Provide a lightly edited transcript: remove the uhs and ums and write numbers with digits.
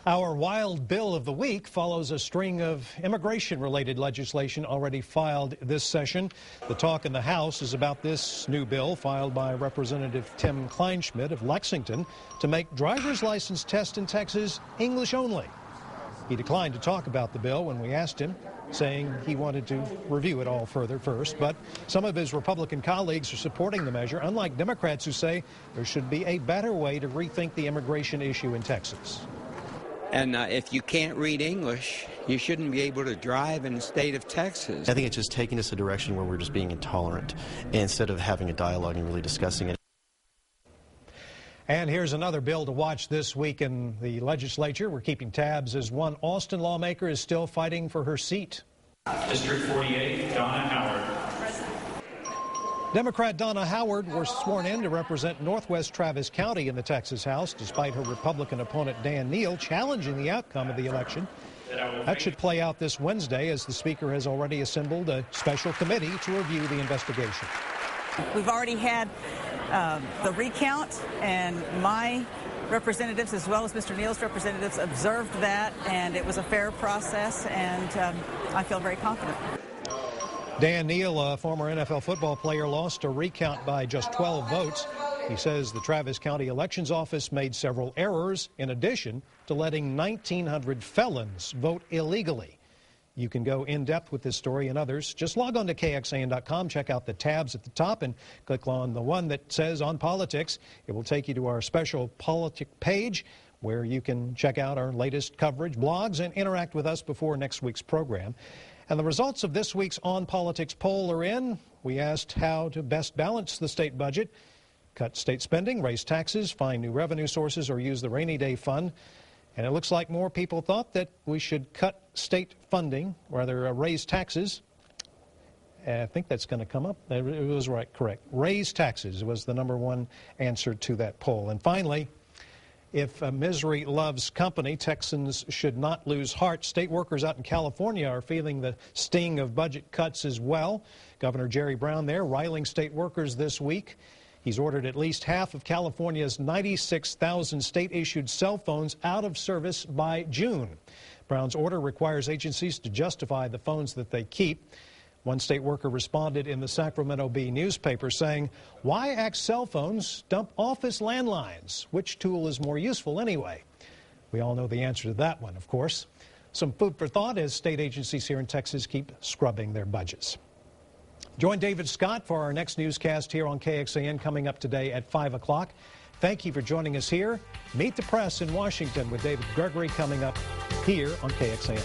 Our wild bill of the week follows a string of immigration-related legislation already filed this session. The talk in the House is about this new bill filed by Representative Tim Kleinschmidt of Lexington to make driver's license tests in Texas English only. He declined to talk about the bill when we asked him, saying he wanted to review it all further first. But some of his Republican colleagues are supporting the measure, unlike Democrats who say there should be a better way to rethink the immigration issue in Texas. And if you can't read English, you shouldn't be able to drive in the state of Texas. I think it's just taking us a direction where we're just being intolerant instead of having a dialogue and really discussing it. And here's another bill to watch this week in the legislature. We're keeping tabs as one Austin lawmaker is still fighting for her seat. District 48, Donna Howard. Democrat Donna Howard was sworn in to represent Northwest Travis County in the Texas House, despite her Republican opponent Dan Neal challenging the outcome of the election. That should play out this Wednesday, as the Speaker has already assembled a special committee to review the investigation. We've already had the recount, and my representatives, as well as Mr. Neal's representatives, observed that, and it was a fair process, and I feel very confident. Dan Neal, a former NFL football player, lost a recount by just 12 votes. He says the Travis County Elections Office made several errors, in addition to letting 1,900 felons vote illegally. You can go in depth with this story and others. Just log on to KXAN.com, check out the tabs at the top, and click on the one that says On Politics. It will take you to our special Politics page, where you can check out our latest coverage, blogs, and interact with us before next week's program. And the results of this week's On Politics poll are in. We asked how to best balance the state budget, cut state spending, raise taxes, find new revenue sources, or use the rainy day fund. And it looks like more people thought that we should cut state funding, rather raise taxes. I think that's going to come up. It was right, correct. Raise taxes was the #1 answer to that poll. And finally, if misery loves company, Texans should not lose heart. State workers out in California are feeling the sting of budget cuts as well. Governor Jerry Brown there riling state workers this week. He's ordered at least half of California's 96,000 state-issued cell phones out of service by June. Brown's order requires agencies to justify the phones that they keep. One state worker responded in the Sacramento Bee newspaper saying, "Why ask cell phones dump office landlines? Which tool is more useful anyway?" We all know the answer to that one, of course. Some food for thought as state agencies here in Texas keep scrubbing their budgets. Join David Scott for our next newscast here on KXAN coming up today at 5 o'clock. Thank you for joining us here. Meet the Press in Washington with David Gregory coming up here on KXAN.